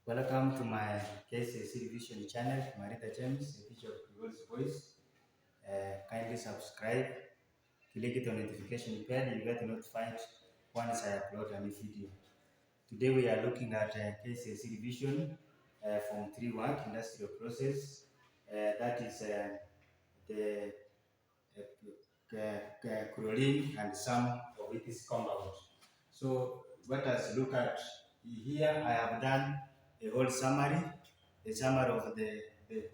Welcome to my kcse revision channel, Marita James, a teacher of Creole's Voice. Kindly subscribe, click the notification bell, you get notified once I upload a new video. Today we are looking at kcse revision from 3 work, industrial process. That is the chlorine and some of its compound. So let us look at here. I have done a whole summary, of the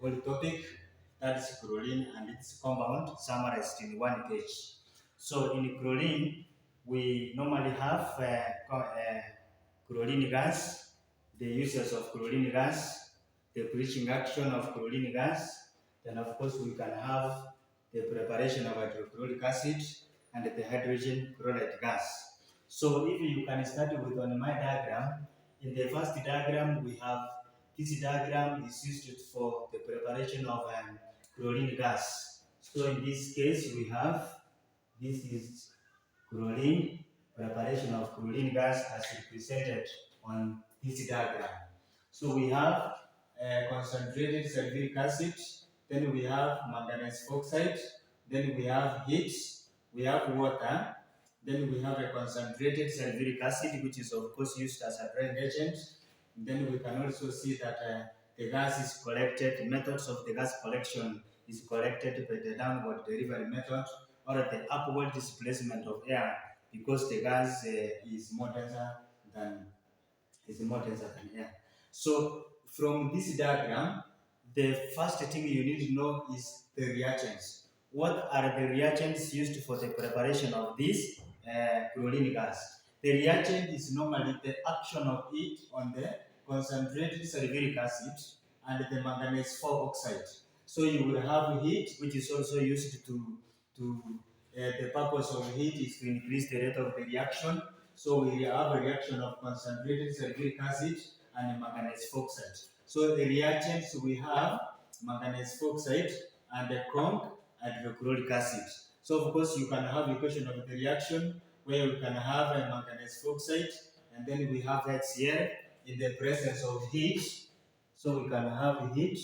whole topic, that is chlorine and its compound, summarized in one page. So in chlorine, we normally have chlorine gas, the uses of chlorine gas, the bleaching action of chlorine gas, then of course we can have the preparation of hydrochloric acid and the hydrogen chloride gas. So if you can start with on my diagram, in the first diagram we have, this diagram is used for the preparation of chlorine gas. So in this case we have, this is chlorine, preparation of chlorine gas as represented on this diagram. So we have concentrated sulfuric acid, then we have manganese oxide, then we have heat, we have water, then we have a concentrated sulfuric acid, which is of course used as a drying agent. Then we can also see that the gas is collected, methods of the gas collection is collected by the downward delivery method or the upward displacement of air, because the gas is more denser than air. So from this diagram, the first thing you need to know is the reagents. What are the reagents used for the preparation of this chlorine gas? The reagent is normally the action of it on the concentrated sulfuric acid and the manganese oxide. So you will have heat, which is also used the purpose of heat is to increase the rate of the reaction. So we have a reaction of concentrated sulfuric acid and manganese oxide. So the reagents we have manganese oxide and the conc hydrochloric acid. So of course you can have equation of the reaction where you can have a manganese oxide and then we have HCl in the presence of heat. So we can have heat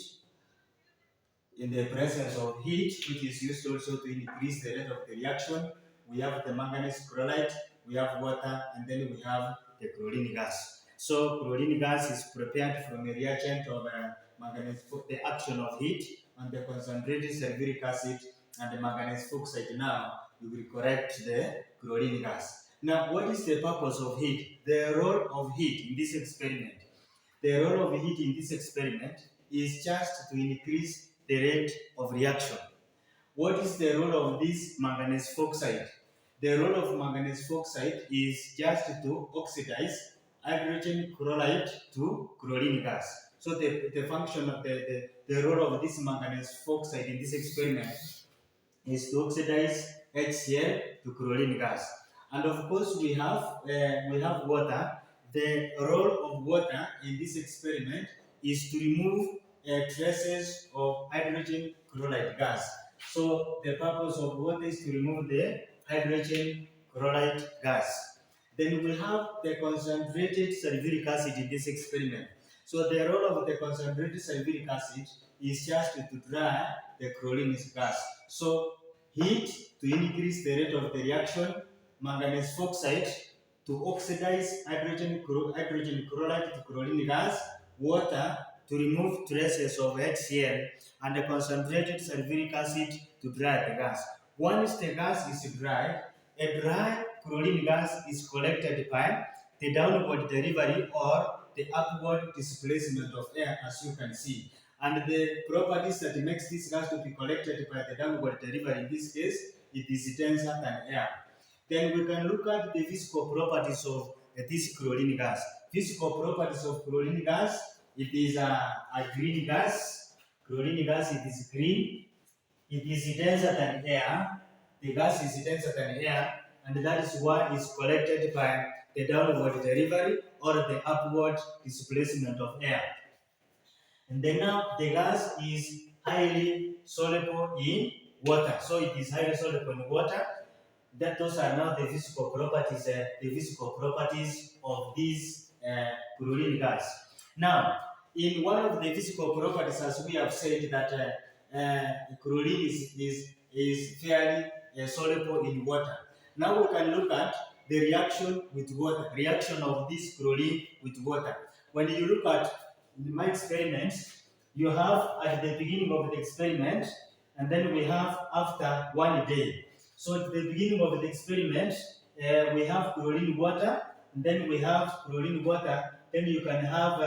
in the presence of heat, which is used also to increase the rate of the reaction. We have the manganese chloride, we have water, and then we have the chlorine gas. So chlorine gas is prepared from a reagent of manganese, the action of heat on the concentrated sulfuric acid and the manganese oxide. Now we will correct the chlorine gas. Now, what is the purpose of heat? The role of heat in this experiment. The role of heat in this experiment is just to increase the rate of reaction. What is the role of this manganese oxide? The role of manganese oxide is just to oxidize hydrogen chloride to chlorine gas. So the function of the role of this manganese oxide in this experiment is to oxidize HCl to chlorine gas. And of course we have water. The role of water in this experiment is to remove traces of hydrogen chloride gas. So the purpose of water is to remove the hydrogen chloride gas. Then we have the concentrated sulfuric acid in this experiment. So the role of the concentrated sulfuric acid is just to dry the chlorine gas. So heat to increase the rate of the reaction, manganese oxide to oxidize hydrogen chloride to chlorine gas, water to remove traces of HCl, and the concentrated sulfuric acid to dry the gas. Once the gas is dried, a dry chlorine gas is collected by the downward delivery or the upward displacement of air, as you can see. And the properties that makes this gas to be collected by the downward delivery, in this case, it is denser than air. Then we can look at the physical properties of this chlorine gas. Physical properties of chlorine gas, it is a green gas. Chlorine gas, it is green. It is denser than air. The gas is denser than air, and that is why it's collected by the downward delivery or the upward displacement of air. And then now the gas is highly soluble in water. So it is highly soluble in water. Those are now the physical properties of this chlorine gas. Now, in one of the physical properties, as we have said, that chlorine is fairly soluble in water. Now we can look at the reaction with water, reaction of this chlorine with water. When you look at my experiments, you have at the beginning of the experiment, and then we have after 1 day. So at the beginning of the experiment, we have chlorine water, and then we have chlorine water. Then you can have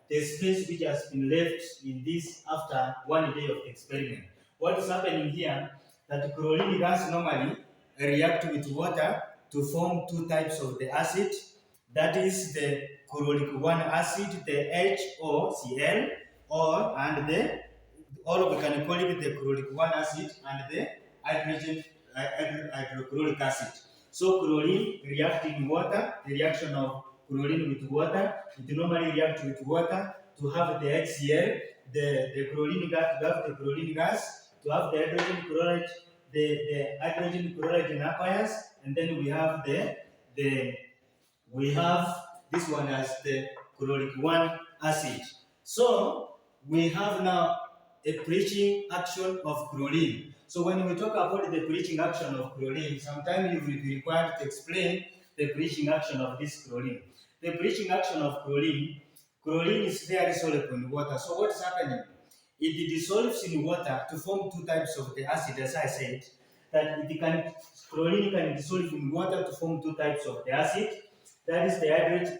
the space which has been left in this after 1 day of the experiment. What is happening here? That chlorine gas normally react with water to form two types of the acid. That is the chloric 1 acid, the HOCl, and the or we can call it the chloric 1 acid and the hydrogen hydrochloric acid. So chlorine reacting in water, the reaction of chlorine with water, it normally reacts with water to have the HCl, the chlorine gas, to have the chlorine gas, to have the hydrogen chloride, the hydrogen chloride in aqueous, and then we have this one as the chloric 1 acid. So we have now a bleaching action of chlorine. So when we talk about the bleaching action of chlorine, sometimes you will be required to explain the bleaching action of this chlorine. The bleaching action of chlorine is very soluble in water. So what is happening? It dissolves in water to form two types of the acid, as I said, that chlorine can dissolve in water to form two types of the acid. That is the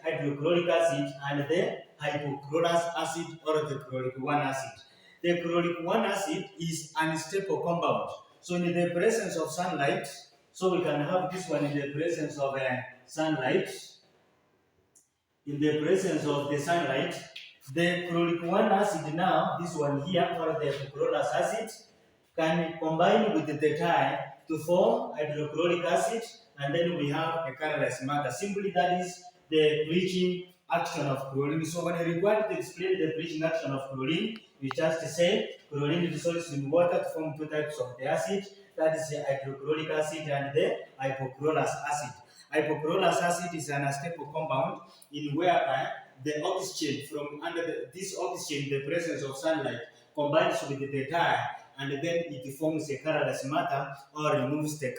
hydrochloric acid and the hypochlorous acid or the chloric 1 acid. The chloric 1 acid is unstable compound. So in the presence of sunlight, so we can have this one in the presence of sunlight. In the presence of the sunlight, the chloric 1 acid now, this one here, or the hypochlorous acid, can combine with the dye to form hydrochloric acid, and then we have a colorless matter. Simply that is the bleaching action of chlorine. So when you require to explain the bleaching action of chlorine, we just say chlorine dissolves in water to form two types of the acid, that is the hydrochloric acid and the hypochlorous acid. Hypochlorous acid is an unstable compound in whereby the oxygen from under this oxygen, the presence of sunlight, combines with the dye, and then it forms a colorless matter or removes the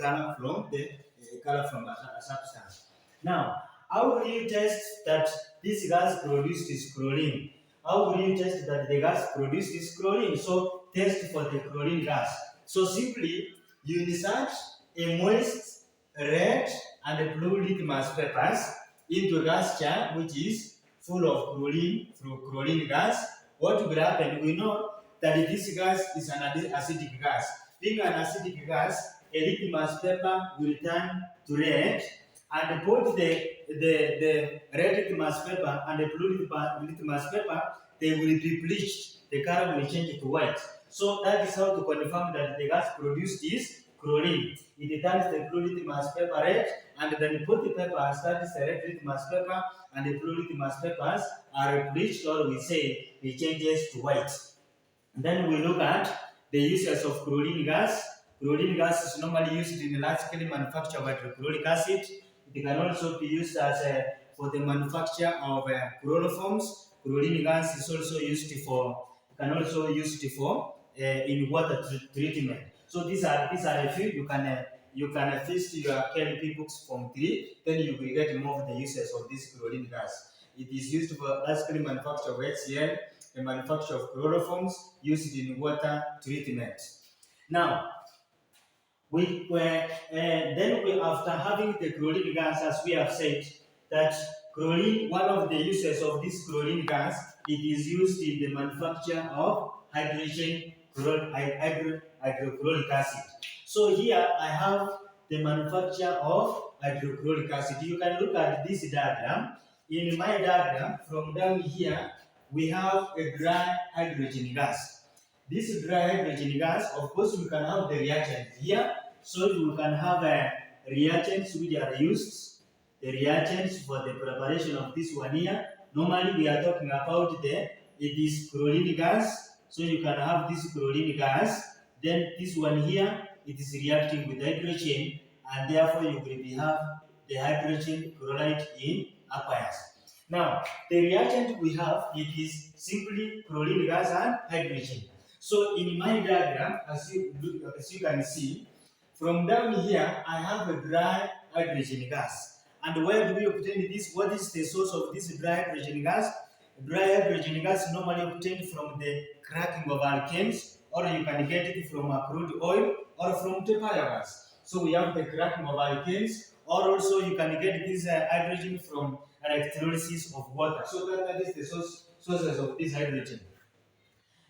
color from a substance. Now, how will you test that this gas produced is chlorine? How will you test that the gas produced is chlorine? So, test for the chlorine gas. So, simply you insert a moist red and blue litmus papers into a gas jar which is full of chlorine through chlorine gas. What will happen? We know that this gas is an acidic gas. Being an acidic gas, a litmus paper will turn to red, and both the red litmus paper and the blue litmus paper, they will be bleached. The color will change to white. So that is how to confirm that the gas produced is chlorine. It turns the blue litmus paper red, and then both the papers, that is the red litmus paper and the blue litmus papers, are bleached, or we say it changes to white. Then we look at the uses of chlorine gas. Chlorine gas is normally used in large-scale manufacture of hydrochloric acid. It can also be used as for the manufacture of chloroforms. Chlorine gas is also used for in water treatment. So these are a few. You can feast your chemistry books from 3. Then you will get more of the uses of this chlorine gas. It is used for large-scale manufacture of HCl, the manufacture of chloroforms used in water treatment. Now, after having the chlorine gas, as we have said, that chlorine, one of the uses of this chlorine gas, it is used in the manufacture of hydrochloric acid. So here I have the manufacture of hydrochloric acid. You can look at this diagram. In my diagram, from down here, we have a dry hydrogen gas. This dry hydrogen gas, of course, we can have the reagents here. So we can have reagents which are used, the reagents for the preparation of this one here. Normally, we are talking about it is chlorine gas. So you can have this chlorine gas. Then this one here, it is reacting with hydrogen, and therefore you will have the hydrogen chloride in aqueous. Now, the reagent we have, it is simply chlorine gas and hydrogen. So in my diagram, as you can see, from down here, I have a dry hydrogen gas. And where do we obtain this? What is the source of this dry hydrogen gas? Dry hydrogen gas is normally obtained from the cracking of alkanes, or you can get it from a crude oil or from the biogas. So we have the cracking of alkanes, or also you can get this hydrogen from electrolysis of water. So that is the sources of this hydrogen.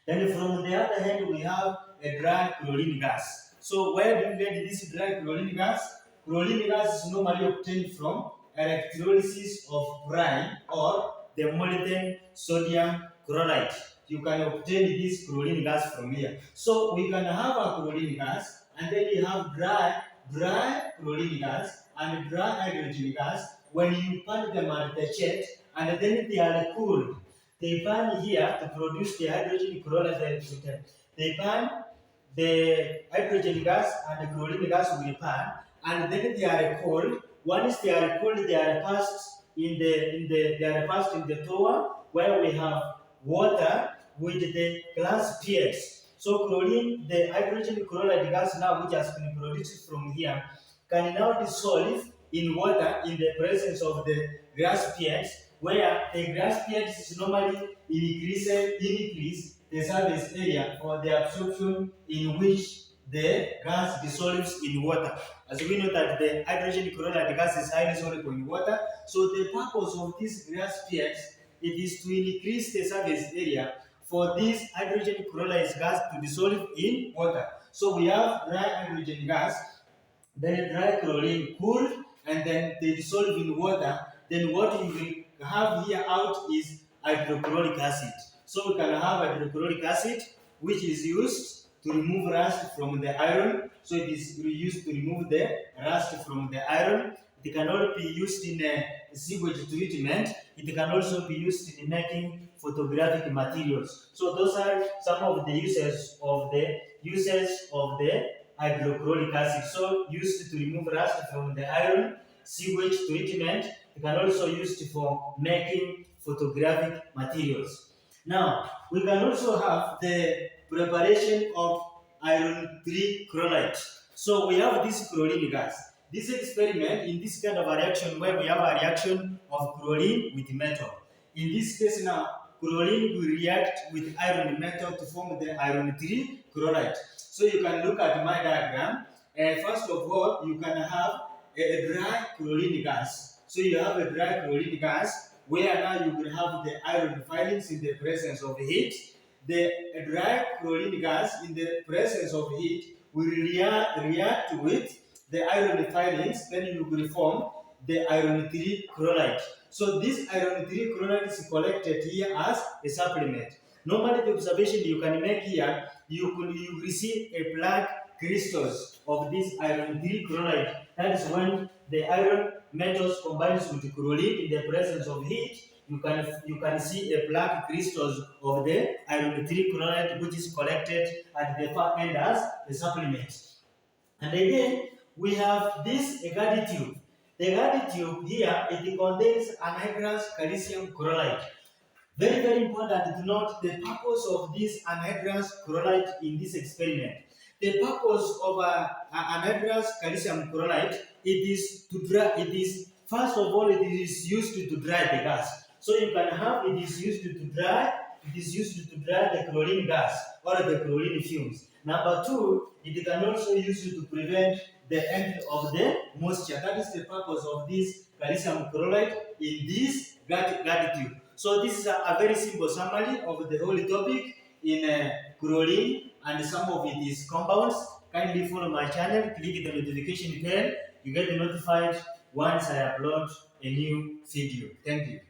Then from the other hand, we have a dry chlorine gas. So where do you get this dry chlorine gas? Chlorine gas is normally obtained from electrolysis of brine or the molten sodium chloride. You can obtain this chlorine gas from here. So we can have a chlorine gas, and then you have dry chlorine gas and dry hydrogen gas. When you burn them at the jet, and then they are cooled, they burn here to produce the hydrogen chloride. They burn the hydrogen gas and the chlorine gas will burn, and then they are cooled. Once they are cooled, they are passed in the tower where we have water with the glass pieces. So chlorine, the hydrogen chloride gas now which has been produced from here, can now dissolve in water in the presence of the glass pieces, where the grass pieces normally increase the surface area or the absorption in which the gas dissolves in water. As we know that the hydrogen chloride gas is highly soluble in water, so the purpose of this grass pieces, it is to increase the surface area for this hydrogen chloride gas to dissolve in water. So we have dry hydrogen gas, then dry chlorine cooled, and then they dissolve in water. Then what you will have here out is hydrochloric acid. So we can have hydrochloric acid, which is used to remove rust from the iron. So it is used to remove the rust from the iron. It can also be used in a sewage treatment. It can also be used in making photographic materials. So those are some of the uses of the hydrochloric acid. So used to remove rust from the iron, sewage treatment. It can also used for making photographic materials. Now, we can also have the preparation of iron 3 chloride. So we have this chlorine gas. This experiment, in this kind of a reaction where we have a reaction of chlorine with metal. In this case now, chlorine will react with iron metal to form the iron 3 chloride. So you can look at my diagram. First of all, you can have a dry chlorine gas. So you have a dry chlorine gas where now you will have the iron filings in the presence of heat. The dry chlorine gas in the presence of heat will react with the iron filings, then you will form the iron 3 chloride. So this iron 3 chloride is collected here as a supplement. Normally the observation you can make here, you will see a black crystals of this iron 3 chloride. That is when the iron metals combines with chlorine in the presence of heat. You can see a black crystals of the iron 3 chloride, which is collected at the far end as a supplement. And again, we have this Agadi tube. The Agadi tube here, it contains anhydrous calcium chloride. Very, very important to note the purpose of this anhydrous chloride in this experiment. The purpose of anhydrous calcium chloride, first of all, it is used to dry the gas. So you can have it is used to dry the chlorine gas or the chlorine fumes. Number two, it can also use to prevent the end of the moisture. That is the purpose of this calcium chloride in this Agadi tube. So this is a very simple summary of the whole topic in chlorine and some of its compounds. Kindly follow my channel, click the notification bell. You get notified once I upload a new video. Thank you.